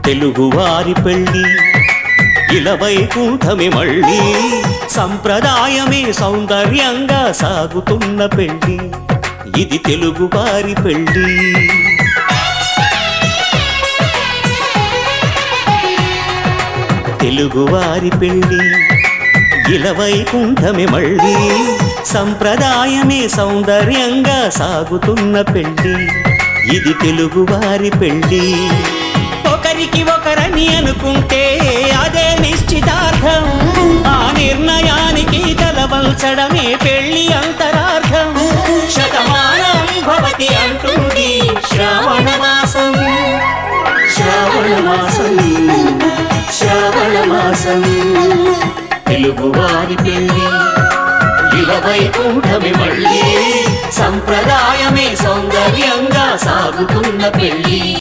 తెలుగువారి పెళ్ళి ఇలవైకుంఠమే మళ్ళీ సంప్రదాయమే సౌందర్యంగా సాగుతున్న పెళ్ళి ఇది తెలుగువారి పెళ్ళి తెలుగువారి పెళ్ళి ఇలవైకుంఠమే మళ్ళీ సంప్రదాయమే సౌందర్యంగా సాగుతున్న పెళ్ళి ఇది తెలుగువారి పెళ్ళి ఒకరికి ఒకరని అనుకుంటే అదే నిశ్చితార్థం ఆ నిర్ణయానికి తలవంచడమే పెళ్లి అంతరార్థం శతమానం భవతి అంటుంది శ్రావణ మాసం శ్రావణ మాసం శ్రావణ మాసం తెలుగువారి పెళ్ళి ఇలవైకుంఠమే మళ్ళీ సంప్రదాయమే సౌందర్యంగా సాగుతున్న పెళ్ళి